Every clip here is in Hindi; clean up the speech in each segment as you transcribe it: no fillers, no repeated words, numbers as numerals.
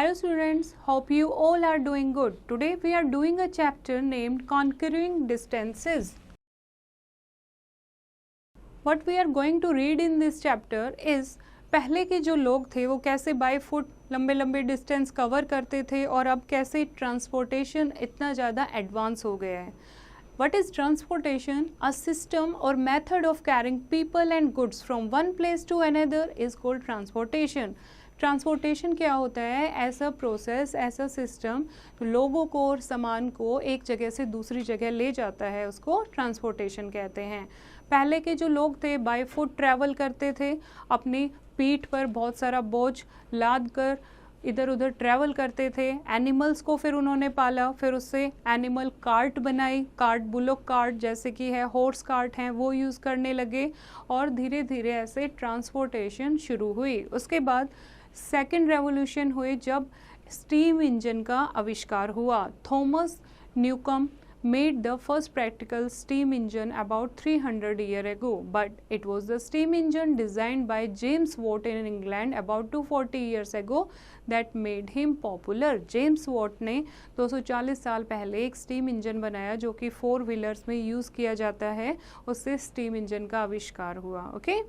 Hello students, hope you all are doing good. Today we are doing a chapter named Conquering Distances. What we are going to read in this chapter is पहले के जो लोग थे वो कैसे बाय फुट लंबे लंबे डिस्टेंस कवर करते थे और अब कैसे ट्रांसपोर्टेशन इतना ज़्यादा एडवांस हो गया है. What is transportation? A system or method of carrying people and goods from one place to another is called transportation. Transportation क्या होता है? ऐसा प्रोसेस, ऐसा सिस्टम लोगों को और सामान को एक जगह से दूसरी जगह ले जाता है, उसको ट्रांसपोर्टेशन कहते हैं. पहले के जो लोग थे बाय फुट ट्रैवल करते थे, अपनी पीठ पर बहुत सारा बोझ लाद कर इधर उधर ट्रैवल करते थे. एनिमल्स को फिर उन्होंने पाला, फिर उससे एनिमल कार्ट बनाई, कार्ट बुलोक कार्ट जैसे कि है, हॉर्स कार्ट हैं, वो यूज़ करने लगे और धीरे धीरे ऐसे ट्रांसपोर्टेशन शुरू हुई. उसके बाद सेकेंड रेवोल्यूशन हुई जब स्टीम इंजन का आविष्कार हुआ. Thomas Newcomen made the first practical steam engine about 300 years ago, but it was the steam engine designed by James Watt in England about 240 years ago that made him popular. James Watt ने 240 साल पहले एक स्टीम इंजन बनाया जो कि 4 व्हीलर्स में यूज़ किया जाता है, उससे स्टीम इंजन का आविष्कार हुआ. Okay,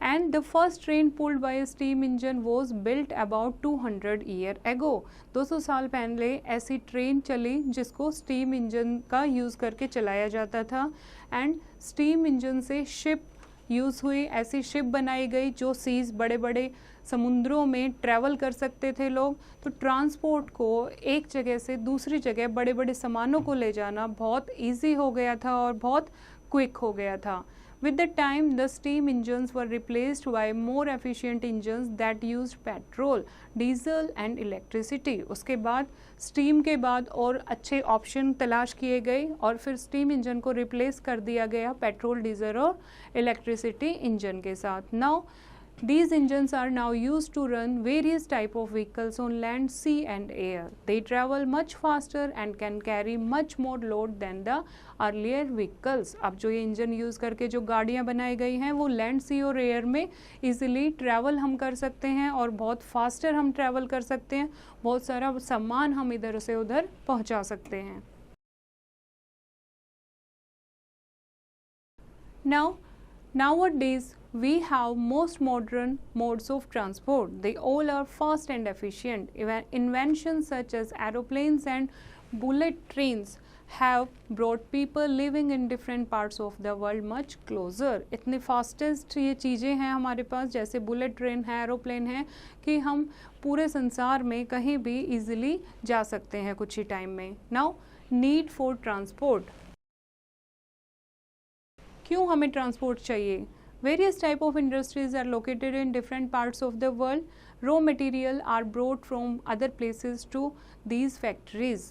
and the first train pulled by a steam engine was built about 200 years ago. 200 साल पहले ऐसी ट्रेन चली जिसको स्टीम इंजन का यूज़ करके चलाया जाता था. एंड स्टीम इंजन से शिप यूज़ हुई, ऐसी शिप बनाई गई जो सीज़ बड़े बड़े समुद्रों में ट्रैवल कर सकते थे लोग. तो ट्रांसपोर्ट को एक जगह से दूसरी जगह बड़े बड़े सामानों को ले जाना बहुत ईजी हो गया था और बहुत क्विक हो गया था. With the time, the steam engines were replaced by more efficient engines that used petrol, diesel and electricity. उसके बाद स्टीम के बाद और अच्छे ऑप्शन तलाश किए गए और फिर स्टीम इंजन को रिप्लेस कर दिया गया पेट्रोल, डीजल और इलेक्ट्रिसिटी इंजन के साथ. Now, these engines are now used to run various type of vehicles on land, sea and air. They travel much faster and can carry much more load than the earlier vehicles. अब जो ये इंजन यूज़ करके जो गाड़ियाँ बनाई गई हैं वो लैंड, सी और एयर में इजीली ट्रैवल हम कर सकते हैं और बहुत फास्टर हम ट्रैवल कर सकते हैं, बहुत सारा सामान हम इधर से उधर पहुँचा सकते हैं. Nowadays we have most modern modes of transport. They all are fast and efficient. Inventions such as aeroplanes and bullet trains have brought people living in different parts of the world much closer. इतने फास्टेस्ट ये चीज़ें हैं हमारे पास, जैसे बुलेट ट्रेन है, एरोप्लेन है, कि हम पूरे संसार में कहीं भी इजीली जा सकते हैं कुछ ही टाइम में. Now need for transport. क्यों हमें ट्रांसपोर्ट चाहिए? Various type of industries are located in different parts of the world. Raw material are brought from other places to these factories.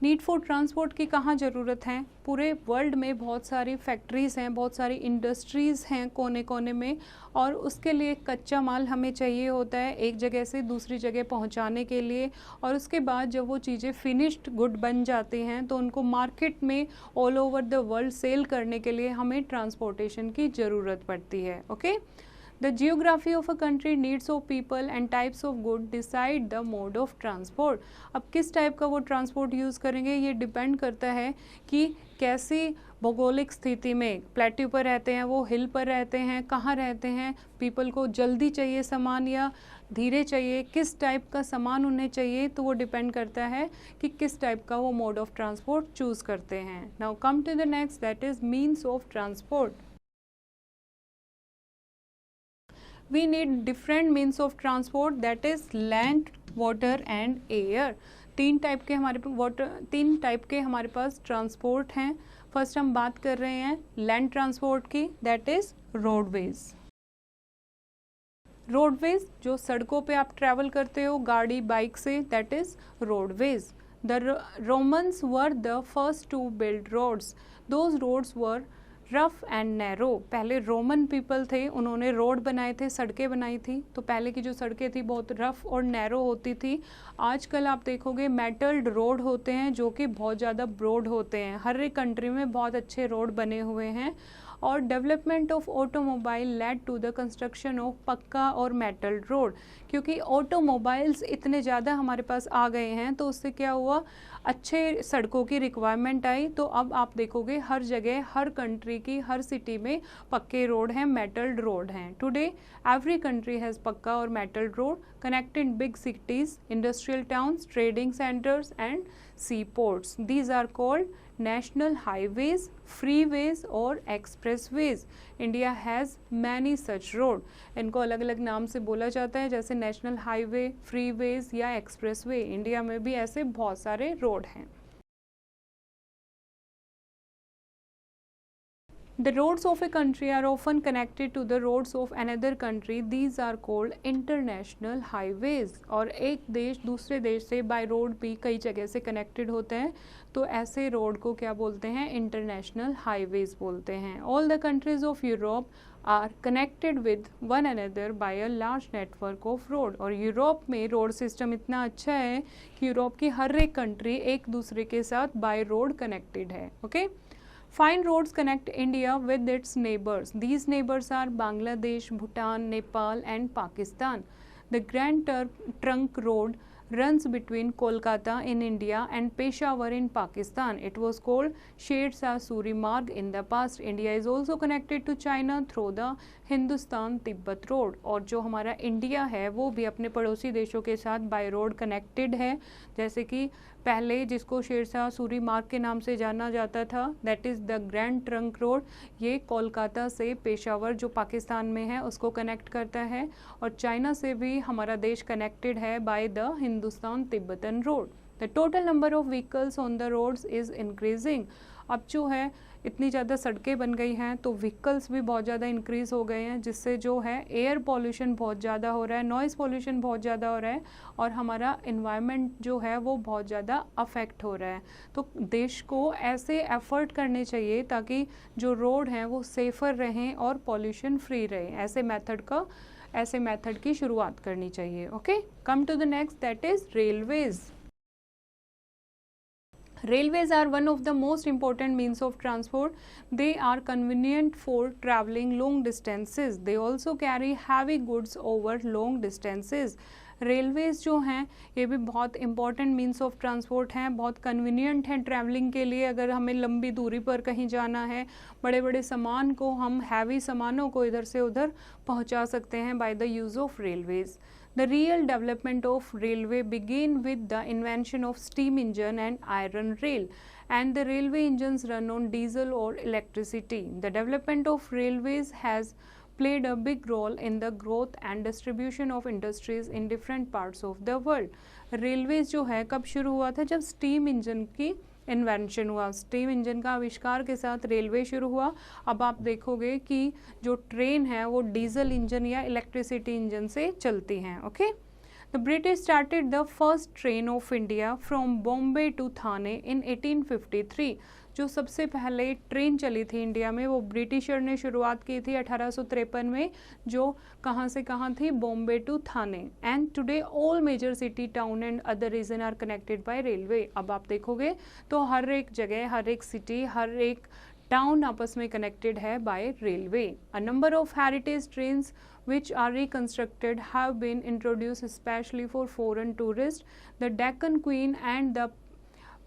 Need for transport की कहाँ ज़रूरत है? पूरे वर्ल्ड में बहुत सारी फैक्ट्रीज़ हैं, बहुत सारी इंडस्ट्रीज़ हैं कोने कोने में, और उसके लिए कच्चा माल हमें चाहिए होता है एक जगह से दूसरी जगह पहुंचाने के लिए. और उसके बाद जब वो चीज़ें फिनिश्ड गुड बन जाती हैं तो उनको मार्केट में all over the world sell करने के लिए हमें ट्रांसपोर्टेशन की ज़रूरत पड़ती है. Okay, The geography of a country, needs of people and types of good decide the mode of transport. अब किस टाइप का वो ट्रांसपोर्ट यूज़ करेंगे ये डिपेंड करता है कि कैसी भौगोलिक स्थिति में, प्लेट्यू पर रहते हैं वो, हिल पर रहते हैं, कहाँ रहते हैं, पीपल को जल्दी चाहिए सामान या धीरे चाहिए, किस टाइप का सामान उन्हें चाहिए, तो वो डिपेंड करता है कि किस टाइप का वो मोड ऑफ ट्रांसपोर्ट चूज़ करते हैं. Now come to the next, that is means of transport. We need different means of transport, that is land, water and air. तीन टाइप के हमारे पास ट्रांसपोर्ट हैं. फर्स्ट हम बात कर रहे हैं लैंड ट्रांसपोर्ट की, दैट इज़ रोडवेज. रोडवेज जो सड़कों पे आप ट्रैवल करते हो गाड़ी बाइक से, that is roadways. The Romans were the first to build roads. Those roads were rough and narrow. पहले रोमन पीपल थे, उन्होंने रोड बनाए थे, सड़कें बनाई थी. तो पहले की जो सड़कें थी बहुत रफ़ और नैरो होती थी. आजकल आप देखोगे मेटल्ड रोड होते हैं जो कि बहुत ज़्यादा ब्रॉड होते हैं. हर एक कंट्री में बहुत अच्छे रोड बने हुए हैं और development of automobile led to the construction of pucca और मेटल रोड, क्योंकि ऑटोमोबाइल्स इतने ज़्यादा हमारे पास आ गए हैं तो उससे क्या हुआ, अच्छे सड़कों की रिक्वायरमेंट आई। तो अब आप देखोगे हर जगह, हर कंट्री की हर सिटी में पक्के रोड हैं, मेटल रोड हैं। Today every country has pakka और metal road connecting big cities, industrial towns, trading centres and sea ports. These are called national highways, freeways और expressways. India has many such road. इनको अलग अलग नाम से बोला जाता है, जैसे नेशनल हाईवे, फ्रीवेज या एक्सप्रेसवे। इंडिया में भी ऐसे बहुत सारे रोड हैं। The roads of a country are often connected to the roads of another country. These are called international highways. और एक देश दूसरे देश से बाय रोड भी कई जगह से कनेक्टेड होते हैं, तो ऐसे रोड को क्या बोलते हैं, इंटरनेशनल हाईवेज बोलते हैं। All the countries of Europe are connected with one another by a large network of road. और यूरोप में रोड सिस्टम इतना अच्छा है कि यूरोप की हर एक कंट्री एक दूसरे के साथ बाय रोड कनेक्टेड है। Okay, Fine roads connect India with its neighbors. These neighbors are Bangladesh, Bhutan, Nepal and Pakistan. The Grand Trunk Road runs between Kolkata in India and Peshawar in Pakistan. It was called Sher Shah Suri Marg in the past. India is also connected to China through the Hindustan Tibet road. और जो हमारा इंडिया है वो भी अपने पड़ोसी देशों के साथ बाय रोड कनेक्टेड है, जैसे कि पहले जिसको शेरशाह सूरी मार्ग के नाम से जाना जाता था, that is the grand trunk road. ये कोलकाता से पेशावर जो पाकिस्तान में है उसको कनेक्ट करता है, और चाइना से भी हमारा देश कनेक्टेड है by the Hindustan Tibetan road. The total number of vehicles on the roads is increasing. अब जो है इतनी ज़्यादा सड़कें बन गई हैं तो व्हीकल्स भी बहुत ज़्यादा इंक्रीज़ हो गए हैं, जिससे जो है एयर पॉल्यूशन बहुत ज़्यादा हो रहा है, नॉइज़ पॉल्यूशन बहुत ज़्यादा हो रहा है, और हमारा इन्वायरमेंट जो है वो बहुत ज़्यादा अफेक्ट हो रहा है। तो देश को ऐसे एफर्ट करने चाहिए ताकि जो रोड हैं वो सेफ़र रहें और पॉल्यूशन फ्री रहे। ऐसे मेथड की शुरुआत करनी चाहिए। Okay, come to the next, that is railways. Railways are one of the most important means of transport. They are convenient for traveling long distances. They also carry heavy goods over long distances. Railways जो हैं ये भी बहुत इंपॉर्टेंट मीन्स ऑफ ट्रांसपोर्ट हैं, बहुत कन्वीनियंट हैं ट्रैवलिंग के लिए। अगर हमें लंबी दूरी पर कहीं जाना है, बड़े बड़े सामान को, हम हैवी सामानों को इधर से उधर पहुंचा सकते हैं by the use of Railways. The real development of railway began with the invention of steam engine and iron rail, and the railway engines run on diesel or electricity. The development of railways has played a big role in the growth and distribution of industries in different parts of the world. Railways जो है कब शुरू हुआ था, जब स्टीम इंजन की इन्वेंशन हुआ, स्टीम इंजन का आविष्कार के साथ रेलवे शुरू हुआ। अब आप देखोगे कि जो ट्रेन है वो डीजल इंजन या इलेक्ट्रिसिटी इंजन से चलती हैं। Okay, the British started the first train of India from Bombay to Thane in 1853। जो सबसे पहले ट्रेन चली थी इंडिया में वो ब्रिटिशर ने शुरुआत की थी 1853 में, जो कहाँ से कहाँ थी, Bombay to Thane. And today all major city, town and other region are connected by railway. अब आप देखोगे तो हर एक जगह, हर एक सिटी, हर एक टाउन आपस में कनेक्टेड है by railway. A number of heritage trains which are reconstructed have been introduced especially for foreign tourists. The Deccan Queen and the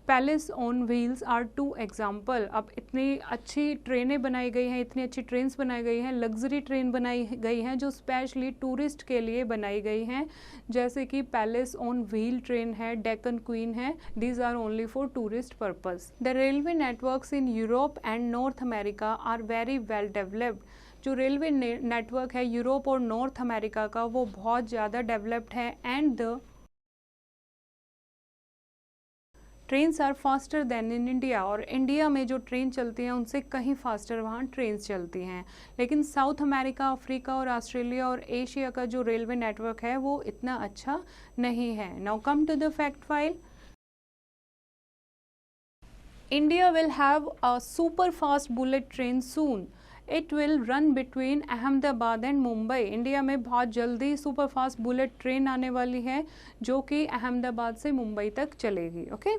Palace on Wheels are two example. अब इतनी अच्छी ट्रेनें बनाई गई हैं, इतनी अच्छी ट्रेन्स बनाई गई हैं, लग्जरी ट्रेन बनाई गई हैं जो स्पेशली टूरिस्ट के लिए बनाई गई हैं, जैसे कि पैलेस ऑन व्हील ट्रेन है, डेक्कन क्वीन है। These are only for tourist purpose. The railway networks in Europe and North America are very well developed. जो रेलवे नेटवर्क है यूरोप और नॉर्थ अमेरिका का वो बहुत ज़्यादा डेवलप्ड है। And the trains are faster than in India. और इंडिया में जो ट्रेन चलती हैं उनसे कहीं फास्टर वहाँ ट्रेन्स चलती हैं। लेकिन साउथ अमेरिका, अफ्रीका और ऑस्ट्रेलिया और एशिया का जो रेलवे नेटवर्क है वो इतना अच्छा नहीं है। Now come to the fact file. India will have a super fast bullet train soon. It will run between Ahmedabad and Mumbai. India में बहुत जल्दी सुपर फास्ट बुलेट ट्रेन आने वाली है जो कि अहमदाबाद से मुंबई तक चलेगी। Okay,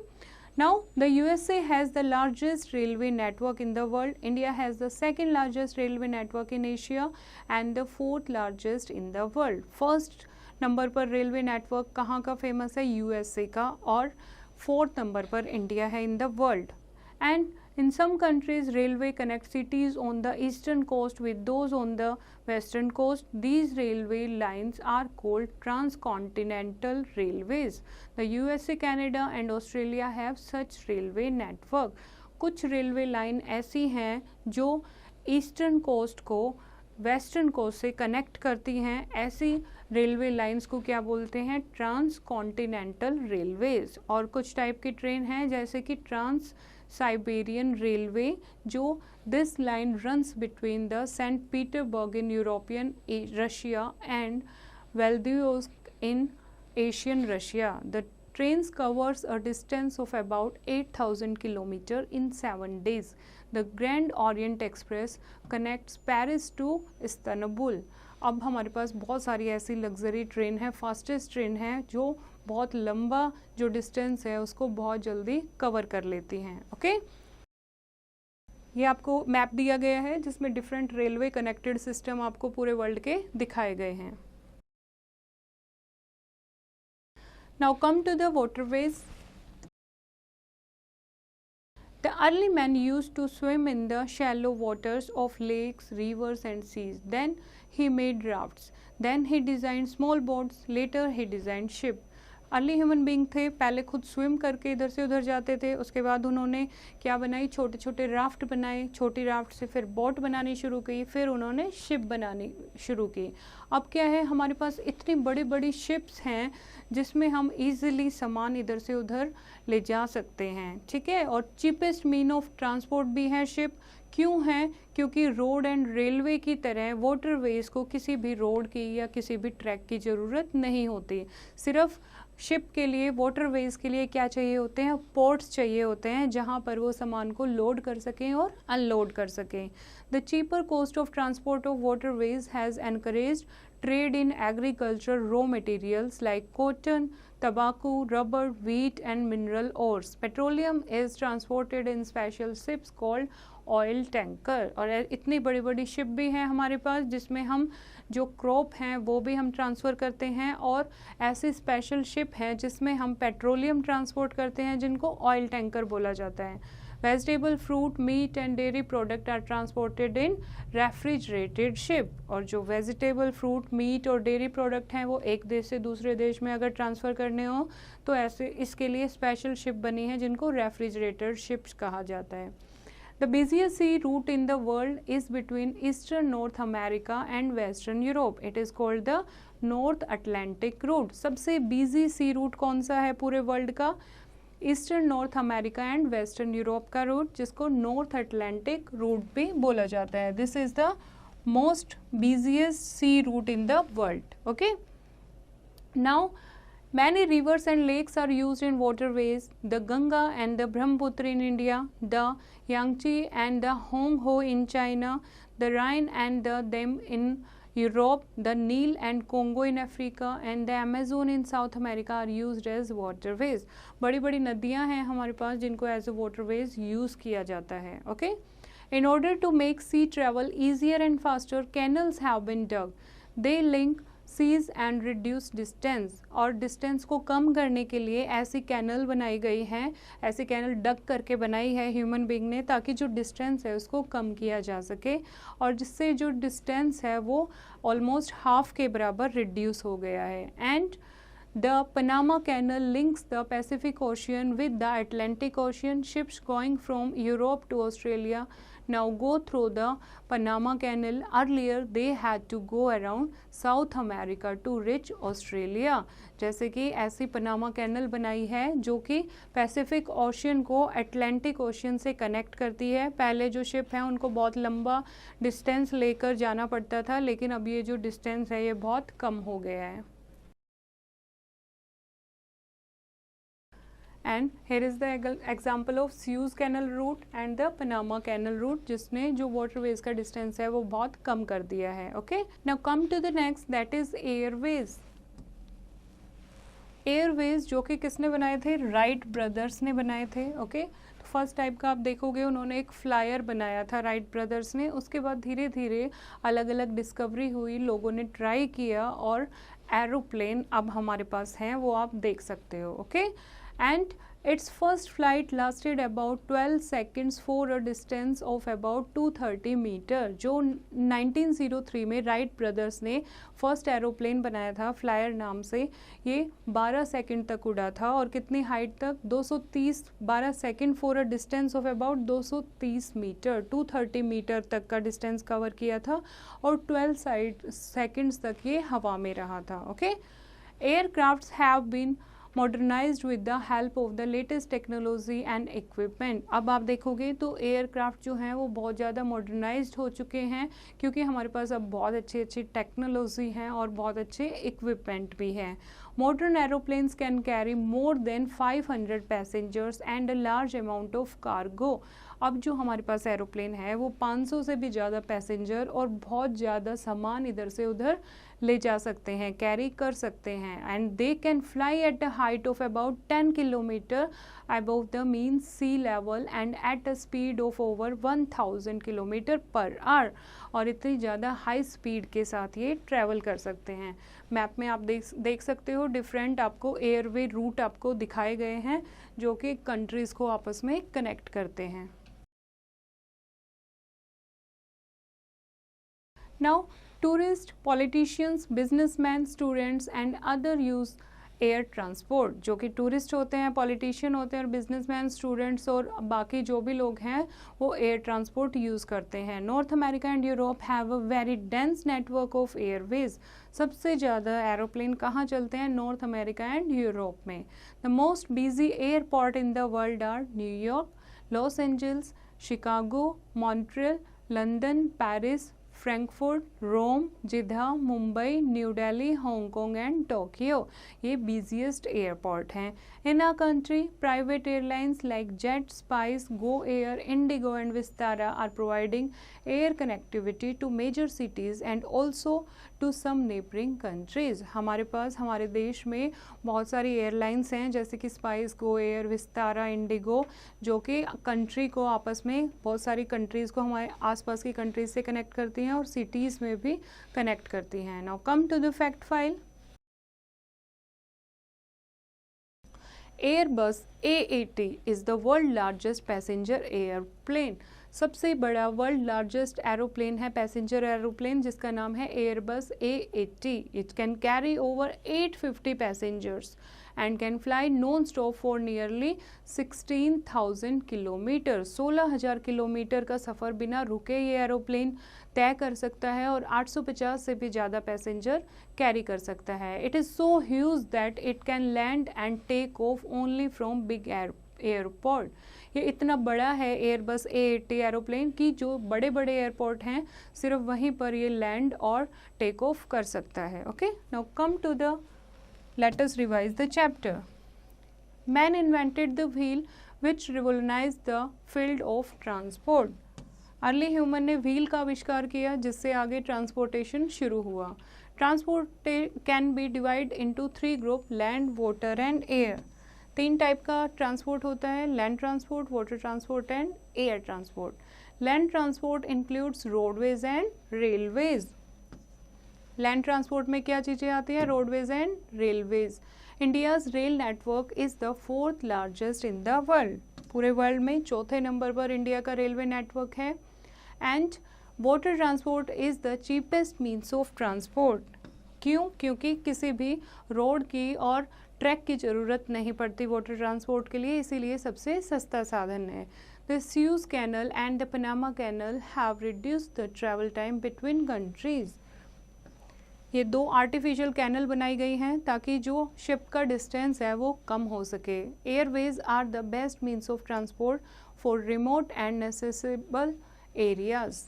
Now, the USA has the largest railway network in the world. India has the second largest railway network in Asia and the fourth largest in the world. First number पर रेलवे नेटवर्क कहाँ का फेमस है? USA का, और फोर्थ नंबर पर इंडिया है इन the world. And in some countries, railway connects cities on the eastern coast with those on the western coast. These railway lines are called transcontinental railways. The USA, Canada and Australia have such railway network. कुछ रेलवे लाइन ऐसी हैं जो ईस्टर्न कोस्ट को वेस्टर्न कोस्ट से कनेक्ट करती हैं. ऐसी रेलवे लाइंस को क्या बोलते हैं? Trans continental railways. और कुछ टाइप की ट्रेन हैं जैसे कि ट्रांस साइबेरियन रेलवे, जो this line runs between the Saint Petersburg in European Russia and Vladivostok in Asian Russia. The trains covers a distance of about 8,000 km in 7 days. The Grand Orient Express connects Paris to Istanbul. अब हमारे पास बहुत सारी ऐसी लग्जरी ट्रेन है, फास्टेस्ट ट्रेन है, जो बहुत लंबा जो डिस्टेंस है उसको बहुत जल्दी कवर कर लेती हैं. ओके, ये आपको मैप दिया गया है जिसमें डिफरेंट रेलवे कनेक्टेड सिस्टम आपको पूरे वर्ल्ड के दिखाए गए हैं. Now come to the waterways. The early man used to swim in the shallow waters of lakes, rivers and seas. Then he made rafts. Then he designed small boats. Later he designed ship. Early human being थे, पहले खुद स्विम करके इधर से उधर जाते थे. उसके बाद उन्होंने क्या बनाई? छोटे छोटे राफ्ट बनाए. छोटी राफ्ट से फिर बोट बनानी शुरू की. फिर उन्होंने शिप बनानी शुरू की. अब क्या है, हमारे पास इतनी बड़ी बड़ी शिप्स हैं जिसमें हम इजीली सामान इधर से उधर ले जा सकते हैं. ठीक है, और चीपेस्ट मीन ऑफ ट्रांसपोर्ट भी है शिप. क्यों है? क्योंकि रोड एंड रेलवे की तरह वाटरवेज को किसी भी रोड की या किसी भी ट्रैक की ज़रूरत नहीं होती. सिर्फ शिप के लिए, वाटरवेज के लिए क्या चाहिए होते हैं? पोर्ट्स चाहिए होते हैं जहां पर वो सामान को लोड कर सकें और अनलोड कर सकें. The cheaper cost of transport of waterways has encouraged trade in agriculture raw materials like cotton, tobacco, rubber, wheat and mineral ores. Petroleum is transported in special ships called oil tanker. और इतनी बड़ी बड़ी शिप भी हैं हमारे पास जिसमें हम जो क्रॉप हैं वो भी हम ट्रांसफ़र करते हैं, और ऐसी स्पेशल शिप हैं जिसमें हम पेट्रोलियम ट्रांसपोर्ट करते हैं जिनको ऑयल टैंकर बोला जाता है. Vegetable, fruit, meat and dairy product are transported in refrigerated ship. और जो वेजिटेबल, फ्रूट, मीट और डेयरी प्रोडक्ट हैं वो एक देश से दूसरे देश में अगर ट्रांसफ़र करने हो तो ऐसे इसके लिए स्पेशल शिप बनी है जिनको रेफ्रिजरेटेड शिप्स कहा जाता है. The busiest sea route in the world is between eastern North America and western Europe. It is called the North Atlantic route. सबसे busy sea route कौन सा है पूरे वर्ल्ड का? Eastern North America and western Europe का रूट, जिसको नॉर्थ अटलांटिक रूट भी बोला जाता है. This is the most busiest sea route in the world. Okay, now many rivers and lakes are used in waterways. The Ganga and the Brahmaputra in India, the Yangtze and the Honghe in China, the Rhine and the them in Europe, the Nile and Congo in Africa and the Amazon in South America are used as waterways. बड़ी बड़ी नदियाँ हैं हमारे पास जिनको as a waterways यूज़ किया जाता है. Okay? In order to make sea travel easier and faster, canals have been dug. They link seas and reduce distance. और डिस्टेंस को कम करने के लिए ऐसी कैनल बनाई गई हैं, ऐसी कैनल डग करके बनाई है ह्यूमन बीइंग ने, ताकि जो डिस्टेंस है उसको कम किया जा सके, और जिससे जो डिस्टेंस है वो ऑलमोस्ट हाफ के बराबर रिड्यूस हो गया है. And the Panama canal links the Pacific ocean with the Atlantic ocean. Ships going from Europe to Australia now go through the Panama Canal. Earlier they had to go around South America to reach Australia. जैसे कि ऐसी पनामा कैनल बनाई है जो कि पैसिफिक ओशियन को अटलांटिक ओशियन से कनेक्ट करती है. पहले जो शिप हैं उनको बहुत लंबा डिस्टेंस लेकर जाना पड़ता था, लेकिन अब ये जो डिस्टेंस है ये बहुत कम हो गया है. And here is the example of Suez canal route and the Panama canal route, जिसने जो वाटरवेज का डिस्टेंस है वो बहुत कम कर दिया है. Okay, now come to the next, that is airways. Airways जो कि किसने बनाए थे, राइट ब्रदर्स ने बनाए थे। ओके, तो फर्स्ट टाइप का आप देखोगे उन्होंने एक फ्लायर बनाया था राइट ब्रदर्स ने, उसके बाद धीरे धीरे अलग अलग डिस्कवरी हुई, लोगों ने ट्राई किया और एरोप्लेन अब हमारे पास हैं, वो आप देख सकते हो। Okay, and its first flight lasted about 12 seconds for a distance of about 230 metre. जो 1903 में राइट ब्रदर्स ने फर्स्ट एरोप्लेन बनाया था फ्लायर नाम से, ये 12 सेकंड तक उड़ा था और कितनी हाइट तक, 230, 12 second for a distance of about 230 metre, 230 metre तक का डिस्टेंस कवर किया था और 12 सेकंड्स तक ये हवा में रहा था। Okay, aircrafts have been modernised with the help of the latest technology and equipment. अब आप देखोगे तो एयरक्राफ्ट जो हैं वो बहुत ज़्यादा मॉडर्नाइज्ड हो चुके हैं क्योंकि हमारे पास अब बहुत अच्छी टेक्नोलॉजी हैं और बहुत अच्छे इक्विपमेंट भी हैं। Modern aeroplanes can carry more than 500 passengers and a large amount of cargo. अब जो हमारे पास एरोप्लेन है वो 500 से भी ज़्यादा पैसेंजर और बहुत ज़्यादा सामान इधर से उधर ले जा सकते हैं, कैरी कर सकते हैं। And they can fly at a height of about 10 kilometre above the mean sea level and at a speed of over 1000 kilometre per hour. और इतनी ज़्यादा हाई स्पीड के साथ ये ट्रैवल कर सकते हैं। मैप में आप देख सकते हो डिफरेंट आपको एयरवे रूट आपको दिखाए गए हैं जो कि कंट्रीज़ को आपस में कनेक्ट करते हैं। Now, tourists, politicians, businessmen, students and other use air transport. जो कि टूरिस्ट होते हैं, पॉलिटिशियन होते हैं और बिजनेसमैन, स्टूडेंट्स और बाकी जो भी लोग हैं वो एयर ट्रांसपोर्ट यूज़ करते हैं। North America and Europe have a very dense network of airways. सबसे ज़्यादा एरोप्लेन कहाँ चलते हैं, नॉर्थ अमेरिका एंड यूरोप में। The most busy airport in the world are New York, Los Angeles, Chicago, Montreal, London, Paris, Frankfurt, Rome, Jeddah, Mumbai, New Delhi, Hong Kong and Tokyo. ये बिजिएस्ट एयरपोर्ट हैं। In a country private airlines like Jet, Spice, Go Air, IndiGo and Vistara are providing air connectivity to major cities and also to some neighbouring countries. हमारे पास हमारे देश में बहुत सारी एयरलाइंस हैं जैसे कि spice, Go air, Vistara, Indigo, जो कि कंट्री को आपस में बहुत सारी कंट्रीज़ को हमारे आसपास की कंट्रीज से कनेक्ट करती हैं और सिटीज़ में भी कनेक्ट करती हैं। Now come to the fact file. Airbus A80 is the world largest passenger airplane. सबसे बड़ा वर्ल्ड लार्जेस्ट एरोप्लेन है, पैसेंजर एरोप्लेन, जिसका नाम है Airbus A80। It can carry over 850 passengers and can fly non stop for nearly 16,000 kilometre. 16,000 kilometre का सफ़र बिना रुके ये एरोप्लेन तय कर सकता है और 850 से भी ज़्यादा पैसेंजर कैरी कर सकता है। It is so huge that it can land and take off only from big airport. ये इतना बड़ा है एयरबस A80 एरोप्लेन कि जो बड़े बड़े एयरपोर्ट हैं सिर्फ वहीं पर ये लैंड और टेक ऑफ कर सकता है। Okay, now come to the let us revise the chapter. Man invented the wheel which revolutionized the field of transport. Early human ने व्हील का आविष्कार किया जिससे आगे ट्रांसपोर्टेशन शुरू हुआ। Transport can be divide into 3 group, land, water and air. 3 type का ट्रांसपोर्ट होता है, land transport, water transport and air transport. Land transport includes roadways and railways. Land transport में क्या चीज़ें आती हैं, roadways and railways. India's rail network is the 4th largest in the world. पूरे वर्ल्ड में 4थे नंबर पर इंडिया का रेलवे नेटवर्क है। And water transport is the cheapest means of transport. क्यों? क्योंकि किसी भी रोड की और ट्रैक की ज़रूरत नहीं पड़ती वाटर ट्रांसपोर्ट के लिए, इसीलिए सबसे सस्ता साधन है। The Suez canal and the Panama canal have reduced the travel time between countries. ये 2 आर्टिफिशियल कैनल बनाई गई हैं ताकि जो शिप का डिस्टेंस है वो कम हो सके। Airways are the best means of transport for remote and accessible areas.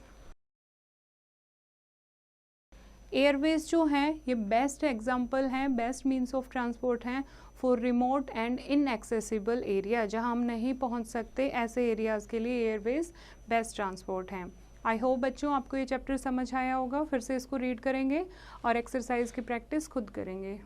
Airways जो हैं ये बेस्ट एग्जाम्पल हैं, बेस्ट मीन्स ऑफ ट्रांसपोर्ट हैं for remote and inaccessible area. जहां हम नहीं पहुंच सकते ऐसे एरियाज़ के लिए एयरवेज बेस्ट ट्रांसपोर्ट हैं। आई होप बच्चों आपको ये चैप्टर समझ आया होगा। फिर से इसको रीड करेंगे और एक्सरसाइज की प्रैक्टिस खुद करेंगे।